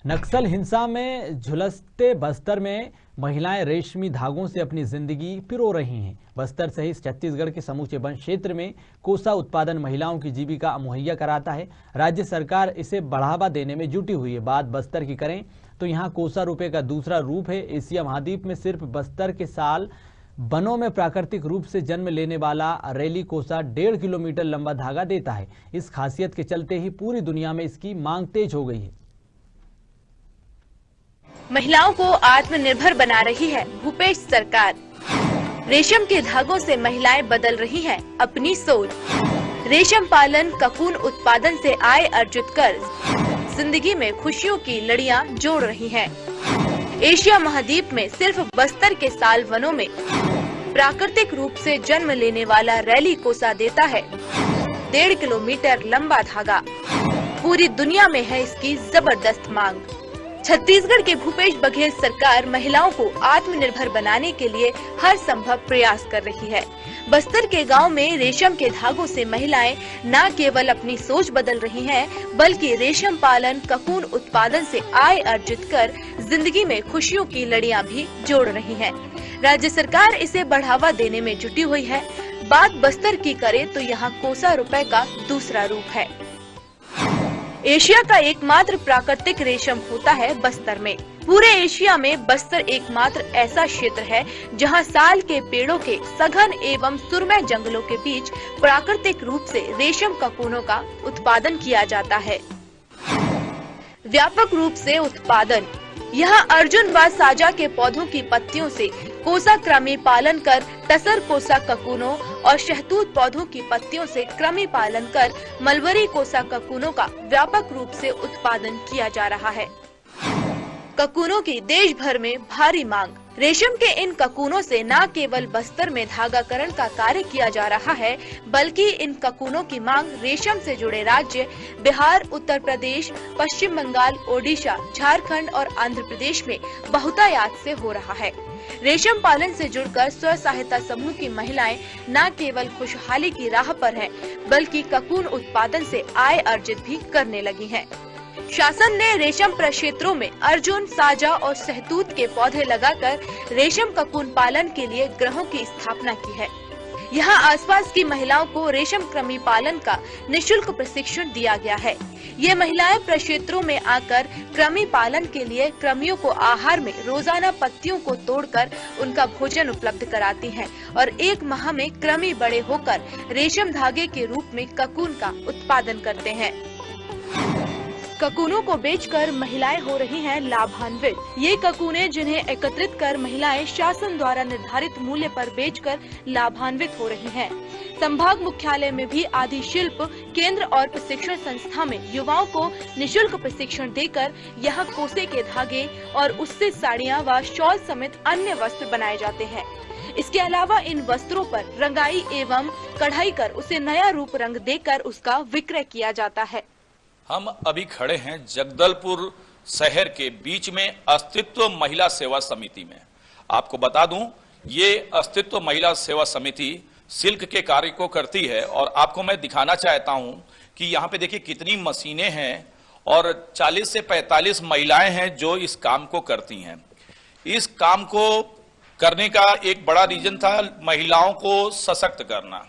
नक्सल हिंसा में झुलसते बस्तर में महिलाएं रेशमी धागों से अपनी जिंदगी पिरो रही हैं। बस्तर सहित छत्तीसगढ़ के समूचे वन क्षेत्र में कोसा उत्पादन महिलाओं की जीविका मुहैया कराता है। राज्य सरकार इसे बढ़ावा देने में जुटी हुई है। बात बस्तर की करें तो यहाँ कोसा रुपए का दूसरा रूप है। एशिया महाद्वीप में सिर्फ बस्तर के साल वनों में प्राकृतिक रूप से जन्म लेने वाला रैली कोसा 1.5 किलोमीटर लंबा धागा देता है। इस खासियत के चलते ही पूरी दुनिया में इसकी मांग तेज हो गई है। महिलाओं को आत्मनिर्भर बना रही है भूपेश सरकार। रेशम के धागों से महिलाएं बदल रही हैं अपनी सोच। रेशम पालन, ककून उत्पादन से आय अर्जित कर जिंदगी में खुशियों की लड़ियां जोड़ रही हैं। एशिया महाद्वीप में सिर्फ बस्तर के साल वनों में प्राकृतिक रूप से जन्म लेने वाला रैली कोसा देता है 1.5 किलोमीटर लंबा धागा। पूरी दुनिया में है इसकी जबरदस्त मांग। छत्तीसगढ़ के भूपेश बघेल सरकार महिलाओं को आत्मनिर्भर बनाने के लिए हर संभव प्रयास कर रही है। बस्तर के गांव में रेशम के धागों से महिलाएं न केवल अपनी सोच बदल रही हैं, बल्कि रेशम पालन, ककून उत्पादन से आय अर्जित कर जिंदगी में खुशियों की लड़ियां भी जोड़ रही हैं। राज्य सरकार इसे बढ़ावा देने में जुटी हुई है। बात बस्तर की करे तो यहाँ कोसा रुपए का दूसरा रूप है। एशिया का एकमात्र प्राकृतिक रेशम होता है बस्तर में। पूरे एशिया में बस्तर एकमात्र ऐसा क्षेत्र है जहां साल के पेड़ों के सघन एवं सुरमय जंगलों के बीच प्राकृतिक रूप से रेशम ककूनों का उत्पादन किया जाता है। व्यापक रूप से उत्पादन यहाँ अर्जुन व साजा के पौधों की पत्तियों से कोसा कृमि पालन कर टसर कोसा ककूनों और शहतूत पौधों की पत्तियों से कृमि पालन कर मलबरी कोसा ककूनों का व्यापक रूप से उत्पादन किया जा रहा है। ककूनों की देश भर में भारी मांग। रेशम के इन ककूनों से न केवल बस्तर में धागाकरण का कार्य किया जा रहा है, बल्कि इन ककूनों की मांग रेशम से जुड़े राज्य बिहार, उत्तर प्रदेश, पश्चिम बंगाल, ओडिशा, झारखंड और आंध्र प्रदेश में बहुतायत से हो रहा है। रेशम पालन से जुड़कर स्व सहायता समूह की महिलाएं न केवल खुशहाली की राह पर हैं, बल्कि ककून उत्पादन से आय अर्जित भी करने लगी हैं। शासन ने रेशम प्रक्षेत्रों में अर्जुन, साजा और सहतूत के पौधे लगाकर रेशम ककून पालन के लिए गृहों की स्थापना की है। यहाँ आसपास की महिलाओं को रेशम कृमि पालन का निःशुल्क प्रशिक्षण दिया गया है। ये महिलाएं प्रक्षेत्रों में आकर कृमि पालन के लिए कृमियों को आहार में रोजाना पत्तियों को तोड़कर उनका भोजन उपलब्ध कराती हैं और 1 माह में कृमि बड़े होकर रेशम धागे के रूप में ककून का उत्पादन करते हैं। ककूनों को बेचकर महिलाएं हो रही हैं लाभान्वित। ये ककूने जिन्हें एकत्रित कर महिलाएं शासन द्वारा निर्धारित मूल्य पर बेचकर लाभान्वित हो रही हैं। संभाग मुख्यालय में भी आदि शिल्प केंद्र और प्रशिक्षण संस्था में युवाओं को निःशुल्क प्रशिक्षण देकर यहाँ कोसे के धागे और उससे साड़ियाँ व शॉल समेत अन्य वस्त्र बनाए जाते हैं। इसके अलावा इन वस्त्रों पर रंगाई एवं कढ़ाई कर उसे नया रूप रंग देकर उसका विक्रय किया जाता है। हम अभी खड़े हैं जगदलपुर शहर के बीच में अस्तित्व महिला सेवा समिति में। आपको बता दूं, ये अस्तित्व महिला सेवा समिति सिल्क के कार्य को करती है और आपको मैं दिखाना चाहता हूं कि यहाँ पे देखिए कितनी मशीनें हैं और 40 से 45 महिलाएं हैं जो इस काम को करती हैं। इस काम को करने का एक बड़ा रीजन था महिलाओं को सशक्त करना।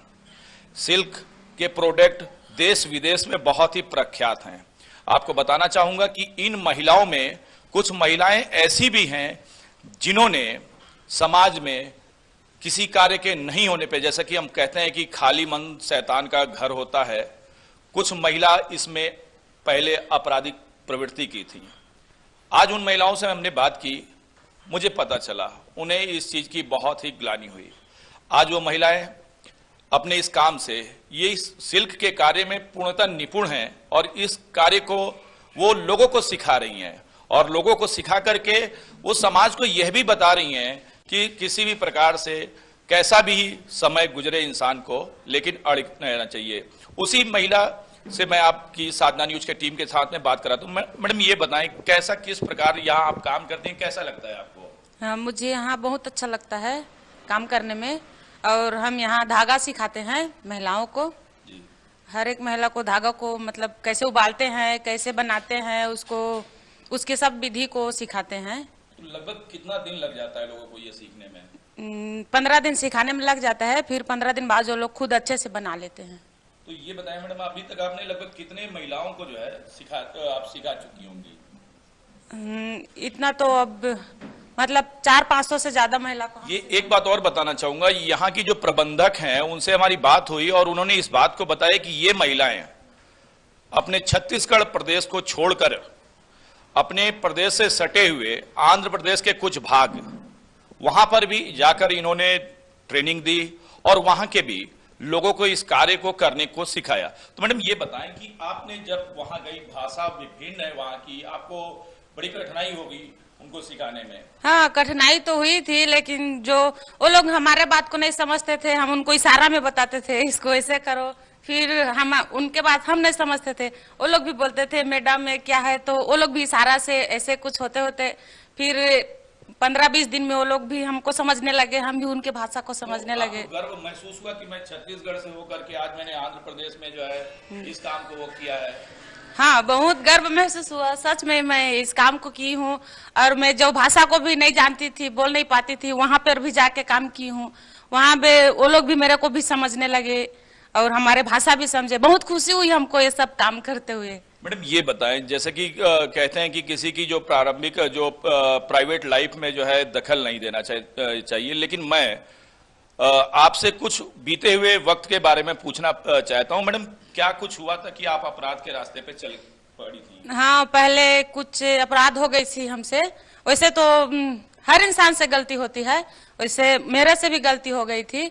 सिल्क के प्रोडक्ट देश विदेश में बहुत ही प्रख्यात हैं। आपको बताना चाहूंगा कि इन महिलाओं में कुछ महिलाएं ऐसी भी हैं जिन्होंने समाज में किसी कार्य के नहीं होने पे, जैसा कि हम कहते हैं कि खाली मन शैतान का घर होता है, कुछ महिला इसमें पहले आपराधिक प्रवृत्ति की थी। आज उन महिलाओं से हमने बात की, मुझे पता चला उन्हें इस चीज की बहुत ही ग्लानि हुई। आज वो महिलाएं अपने इस काम से, ये सिल्क के कार्य में पूर्णतः निपुण हैं और इस कार्य को वो लोगों को सिखा रही हैं और लोगों को सिखा करके वो समाज को यह भी बता रही हैं कि किसी भी प्रकार से कैसा भी समय गुजरे इंसान को, लेकिन अड़िग रहना चाहिए। उसी महिला से मैं आपकी साधना न्यूज के टीम के साथ में बात करा। तो मैडम ये बताएं कैसा, किस प्रकार यहाँ आप काम करते हैं, कैसा लगता है आपको? हाँ, मुझे यहाँ बहुत अच्छा लगता है काम करने में और हम यहाँ धागा सिखाते हैं महिलाओं को। हर एक महिला को धागा को मतलब कैसे उबालते हैं, कैसे बनाते हैं, उसको उसके सब विधि को सिखाते हैं। तो लगभग कितना दिन लग जाता है लोगों को ये सीखने में? 15 दिन सिखाने में लग जाता है, फिर 15 दिन बाद जो लोग खुद अच्छे से बना लेते हैं। तो ये बताएं मैडम, अभी तक आपने लगभग कितने महिलाओं को जो है आप सिखा चुकी होंगी? इतना तो अब मतलब 400-500 से ज्यादा महिला को। ये एक बात और बताना चाहूंगा, यहाँ की जो प्रबंधक हैं उनसे हमारी बात हुई और उन्होंने इस बात को बताया कि ये महिलाएं अपने छत्तीसगढ़ प्रदेश को छोड़कर अपने प्रदेश से सटे हुए आंध्र प्रदेश के कुछ भाग, वहां पर भी जाकर इन्होंने ट्रेनिंग दी और वहां के भी लोगों को इस कार्य को करने को सिखाया। तो मैडम ये बताएं कि आपने जब वहां गई, भाषा विभिन्न है वहां की, आपको बड़ी कठिनाई होगी उनको सिखाने में? हाँ, कठिनाई तो हुई थी, लेकिन जो वो लोग हमारे बात को नहीं समझते थे, हम उनको इशारा में बताते थे इसको ऐसे करो, फिर हम उनके बात हम नहीं समझते थे, वो लोग भी बोलते थे मैडम में क्या है, तो वो लोग भी इशारा से ऐसे कुछ होते होते फिर 15-20 दिन में वो लोग भी हमको समझने लगे, हम भी उनके भाषा को समझने लगे। गर्व महसूस हुआ कि मैं छत्तीसगढ़ से होकर के आज मैंने आंध्र प्रदेश में जो है इस काम को वो किया है? हाँ, बहुत गर्व महसूस हुआ, सच में मैं इस काम को की हूँ। और मैं जो भाषा को भी नहीं जानती थी, बोल नहीं पाती थी, वहां पर भी जाके काम की हूँ, वहां पे वो लोग भी मेरे को भी समझने लगे और हमारे भाषा भी समझे। बहुत खुशी हुई हमको ये सब काम करते हुए। मैडम ये बताएं, जैसे कि कहते हैं कि किसी की जो प्रारंभिक जो प्राइवेट लाइफ में जो है दखल नहीं देना चाहिए, लेकिन मैं आपसे कुछ बीते हुए वक्त के बारे में पूछना चाहता हूं। मैडम, क्या कुछ हुआ था कि आप अपराध के रास्ते पे चल पड़ी थी? हाँ, पहले कुछ अपराध हो गई थी हमसे। वैसे तो हर इंसान से गलती होती है, वैसे मेरे से भी गलती हो गई थी।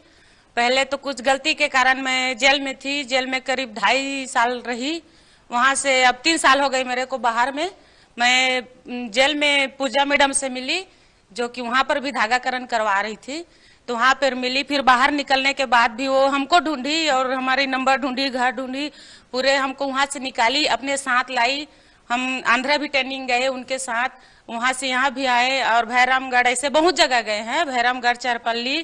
पहले तो कुछ गलती के कारण मैं जेल में थी, जेल में करीब 2.5 साल रही। वहां से अब 3 साल हो गए मेरे को बाहर में। मैं जेल में पूजा मैडम से मिली, जो कि वहां पर भी धागाकरण करवा रही थी, तो वहां पर मिली। फिर बाहर निकलने के बाद भी वो हमको ढूंढी और हमारी नंबर ढूंढी, घर ढूंढी, पूरे हमको वहां से निकाली, अपने साथ लाई। हम आंध्रा भी ट्रेनिंग गए उनके साथ, वहां से यहाँ भी आए और भैरमगढ़, ऐसे बहुत जगह गए हैं, भैरमगढ़, चरपल्ली,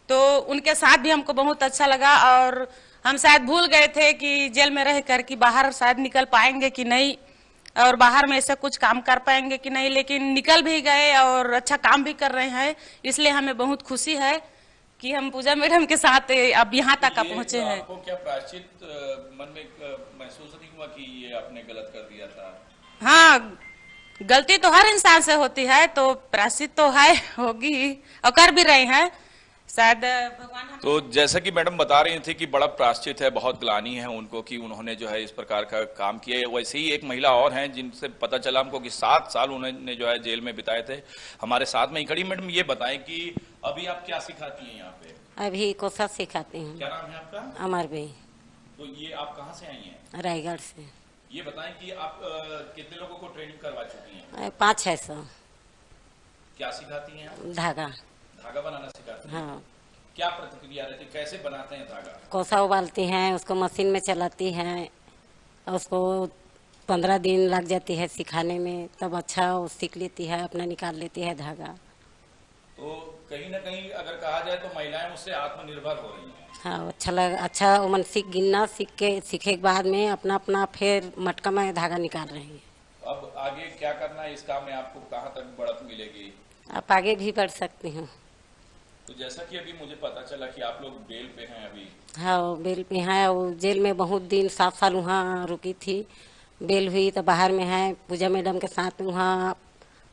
तो उनके साथ भी हमको बहुत अच्छा लगा। और हम शायद भूल गए थे कि जेल में रह कर कि बाहर शायद निकल पाएंगे कि नहीं, और बाहर में ऐसे कुछ काम कर पाएंगे कि नहीं, लेकिन निकल भी गए और अच्छा काम भी कर रहे हैं। इसलिए हमें बहुत खुशी है कि हम पूजा मैडम के साथ अब यहाँ तक पहुँचे हैं। आपको क्या प्रायश्चित मन में महसूस नहीं हुआ कि ये आपने गलत कर दिया था? हाँ, गलती तो हर इंसान से होती है, तो प्रायश्चित तो है, होगी और कर भी रहे हैं शायद भगवान। तो जैसा कि मैडम बता रही थी कि बड़ा प्रायश्चित है, बहुत ग्लानि है उनको कि उन्होंने जो है इस प्रकार का काम किया है। वैसे ही एक महिला और हैं जिनसे पता चला हमको कि 7 साल उन्होंने जो है जेल में बिताए थे, हमारे साथ में ही खड़ी। मैडम ये बताएं कि अभी आप क्या सिखाती हैं यहाँ पे? अभी कोसा सिखाती हूँ। क्या नाम है आपका? अमर भाई। तो ये आप कहाँ से आई हैं? रायगढ़ से। ये बताएं कि आप कितने लोगों को ट्रेनिंग करवा चुकी हैं? 500-600। क्या सिखाती हैं आप? धागा। धागा बनाना सिखाती हैं? हाँ। क्या प्रतिक्रिया रहती, कैसे बनाते हैं धागा? कोसा उबालती हैं, उसको मशीन में चलाती हैं, उसको 15 दिन लग जाती है सिखाने में, तब अच्छा वो सीख लेती है, अपना निकाल लेती है धागा। तो कहीं ना कहीं अगर कहा जाए तो महिलाएं उससे आत्मनिर्भर हो रही हैं। हाँ, अच्छा वो मन सीख गिनना, सीखे के बाद में अपना फिर मटका में धागा निकाल रही है। अब आगे क्या करना है इस काम में, आपको कहाँ तक बढ़त मिलेगी? आप आगे भी बढ़ सकती हूँ। तो जैसा कि अभी मुझे पता चला कि आप लोग बेल पे हैं अभी। हाँ, वो बेल पे है, वो जेल में बहुत दिन 7 साल वहाँ रुकी थी, बेल हुई तो बाहर में है। पूजा मैडम के साथ वहाँ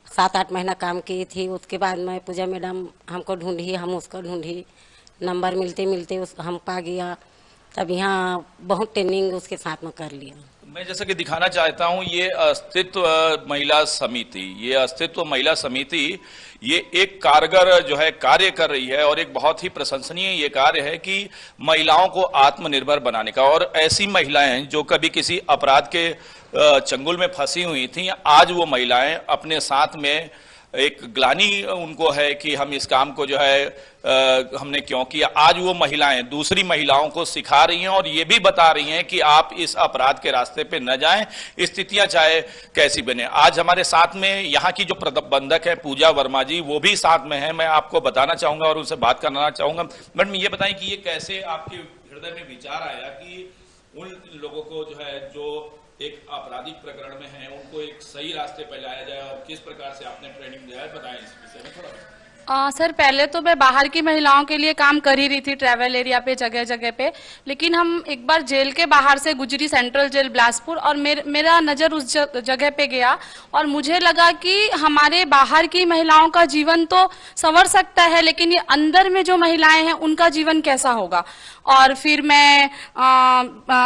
7-8 महीना काम की थी। उसके बाद में पूजा मैडम हमको ढूंढी, हम उसको ढूंढी, नंबर मिलते मिलते हम पा गया, तब यहाँ बहुत ट्रेनिंग उसके साथ में कर लिया। मैं जैसा कि दिखाना चाहता हूँ, ये अस्तित्व महिला समिति, ये एक कारगर जो है कार्य कर रही है और एक बहुत ही प्रशंसनीय ये कार्य है कि महिलाओं को आत्मनिर्भर बनाने का। और ऐसी महिलाएं जो कभी किसी अपराध के चंगुल में फंसी हुई थी, आज वो महिलाएं अपने साथ में एक ग्लानि उनको है कि हम इस काम को जो है हमने क्यों किया। आज वो महिलाएं दूसरी महिलाओं को सिखा रही हैं और ये भी बता रही हैं कि आप इस अपराध के रास्ते पे न जाएं, स्थितियां चाहे कैसी बने। आज हमारे साथ में यहाँ की जो प्रबंधक है पूजा वर्मा जी, वो भी साथ में है। मैं आपको बताना चाहूंगा और उनसे बात करना चाहूंगा। मैडम ये बताएं कि ये कैसे आपके हृदय में विचार आया कि उन लोगों को जो है जो एक आपराधिक प्रकरण में हैं उनको एक सही रास्ते पर लाया जाए और किस प्रकार से आपने ट्रेनिंग दिया है, बताएं इस विषय में थोड़ा। सर पहले तो मैं बाहर की महिलाओं के लिए काम कर ही रही थी ट्रैवल एरिया पे जगह जगह पे, लेकिन हम एक बार जेल के बाहर से गुजरी सेंट्रल जेल बिलासपुर और मेरा नज़र उस जगह पे गया और मुझे लगा कि हमारे बाहर की महिलाओं का जीवन तो संवर सकता है, लेकिन ये अंदर में जो महिलाएं हैं उनका जीवन कैसा होगा। और फिर मैं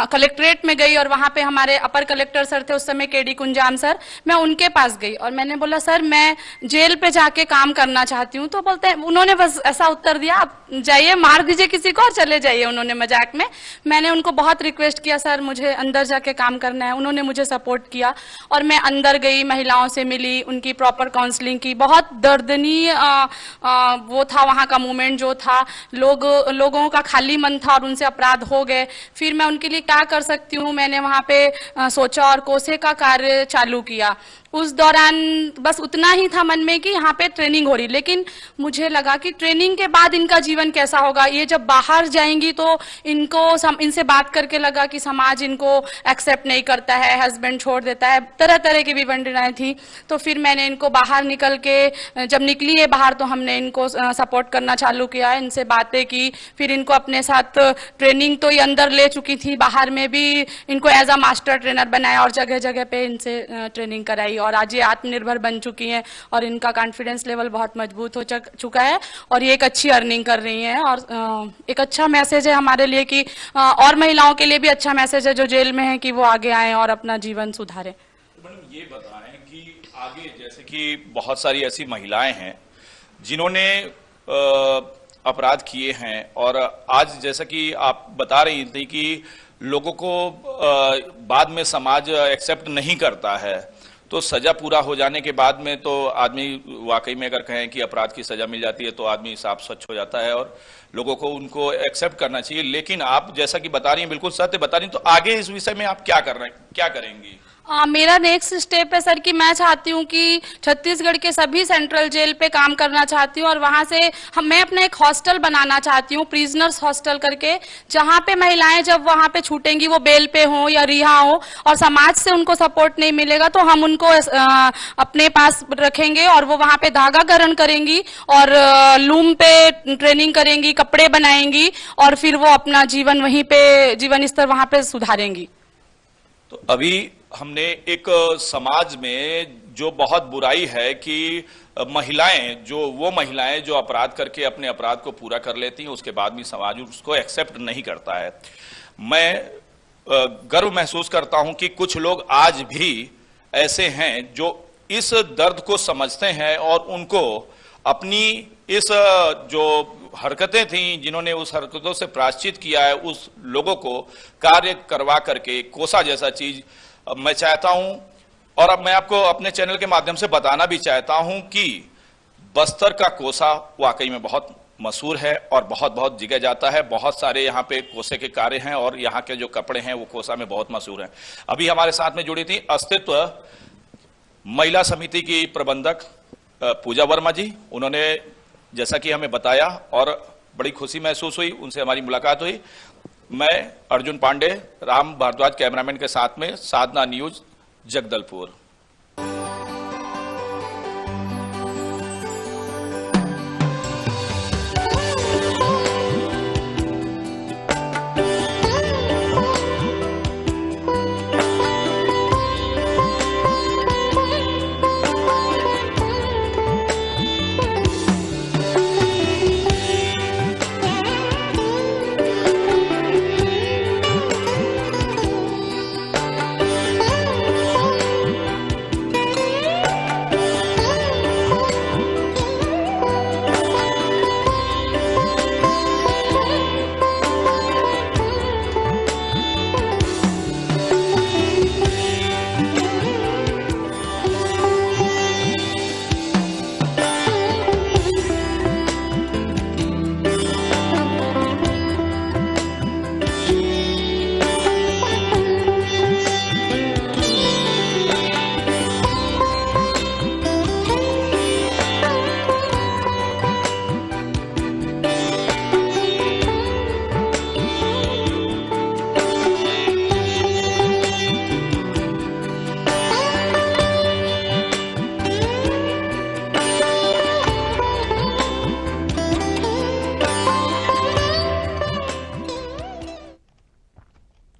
कलेक्ट्रेट में गई और वहाँ पे हमारे अपर कलेक्टर सर थे उस समय केडी कुंजाम सर, मैं उनके पास गई और मैंने बोला सर मैं जेल पे जाके काम करना चाहती हूँ। तो बोलते हैं, उन्होंने बस ऐसा उत्तर दिया आप जाइए मार दीजिए किसी को और चले जाइए, उन्होंने मजाक में। मैंने उनको बहुत रिक्वेस्ट किया सर मुझे अंदर जाके काम करना है, उन्होंने मुझे सपोर्ट किया और मैं अंदर गई, महिलाओं से मिली, उनकी प्रॉपर काउंसलिंग की। बहुत दर्दनीय वो था वहाँ का मूवमेंट जो था, लोगों का खाली मन था और उनसे अपराध हो गए। फिर मैं उनके लिए क्या कर सकती हूँ, मैंने वहाँ पे सोचा और कोसे का कार्य चालू किया। उस दौरान बस उतना ही था मन में कि यहाँ पे ट्रेनिंग हो रही, लेकिन मुझे लगा कि ट्रेनिंग के बाद इनका जीवन कैसा होगा। ये जब बाहर जाएंगी तो इनसे बात करके लगा कि समाज इनको एक्सेप्ट नहीं करता है, हस्बैंड छोड़ देता है, तरह तरह की विवंचनाएं थी। तो फिर मैंने इनको बाहर निकल के, जब निकली है बाहर तो हमने इनको सपोर्ट करना चालू किया, इनसे बातें की। फिर इनको अपने साथ ट्रेनिंग तो ये अंदर ले चुकी थी, बाहर में भी इनको एज अ मास्टर ट्रेनर बनाया और जगह जगह पे इनसे ट्रेनिंग कराई और आज ये आत्मनिर्भर बन चुकी हैं और इनका कॉन्फिडेंस लेवल बहुत मजबूत हो चुका है और ये एक अच्छी अर्निंग कर रही हैं। और एक अच्छा मैसेज है हमारे लिए कि और महिलाओं के लिए भी अच्छा मैसेज है जो जेल में है कि वो आगे आए और अपना जीवन सुधारें। तो मैडम ये बताएं कि आगे, जैसे कि बहुत सारी ऐसी महिलाएं हैं जिन्होंने अपराध किए हैं और आज जैसा कि आप बता रही थी कि लोगों को बाद में समाज एक्सेप्ट नहीं करता है, तो सजा पूरा हो जाने के बाद में तो आदमी वाकई में अगर कहें कि अपराध की सजा मिल जाती है तो आदमी साफ स्वच्छ हो जाता है और लोगों को उनको एक्सेप्ट करना चाहिए। लेकिन आप जैसा कि बता रही हैं, बिल्कुल सत्य बता रही हैं, तो आगे इस विषय में आप क्या करेंगी? मेरा नेक्स्ट स्टेप है सर कि मैं चाहती हूँ कि छत्तीसगढ़ के सभी सेंट्रल जेल पे काम करना चाहती हूँ और वहाँ से मैं अपना एक हॉस्टल बनाना चाहती हूँ, प्रिजनर्स हॉस्टल करके, जहाँ पे महिलाएं जब वहाँ पे छूटेंगी वो बेल पे हो या रिहा हो और समाज से उनको सपोर्ट नहीं मिलेगा तो हम उनको अपने पास रखेंगे और वो वहाँ पे धागाकरण करेंगी और लूम पे ट्रेनिंग करेंगी, कपड़े बनाएंगी और फिर वो अपना जीवन वहीं पे, जीवन स्तर वहाँ पे सुधारेंगी। तो अभी हमने एक समाज में जो बहुत बुराई है कि महिलाएं जो अपराध करके अपने अपराध को पूरा कर लेती हैं उसके बाद भी समाज उसको एक्सेप्ट नहीं करता है। मैं गर्व महसूस करता हूं कि कुछ लोग आज भी ऐसे हैं जो इस दर्द को समझते हैं और उनको अपनी इस जो हरकतें थी, जिन्होंने उस हरकतों से प्रायश्चित किया है, उस लोगों को कार्य करवा करके कोसा जैसा चीज मैं चाहता हूं और अब मैं आपको अपने चैनल के माध्यम से बताना भी चाहता हूं कि बस्तर का कोसा वाकई में बहुत मशहूर है और बहुत बहुत जगह जाता है। बहुत सारे यहाँ पे कोसे के कार्य हैं और यहाँ के जो कपड़े हैं वो कोसा में बहुत मशहूर हैं। अभी हमारे साथ में जुड़ी थी अस्तित्व महिला समिति की प्रबंधक पूजा वर्मा जी। उन्होंने जैसा कि हमें बताया और बड़ी खुशी महसूस हुई, उनसे हमारी मुलाकात हुई। मैं अर्जुन पांडे, राम भारद्वाज कैमरामैन के साथ में, साधना न्यूज, जगदलपुर।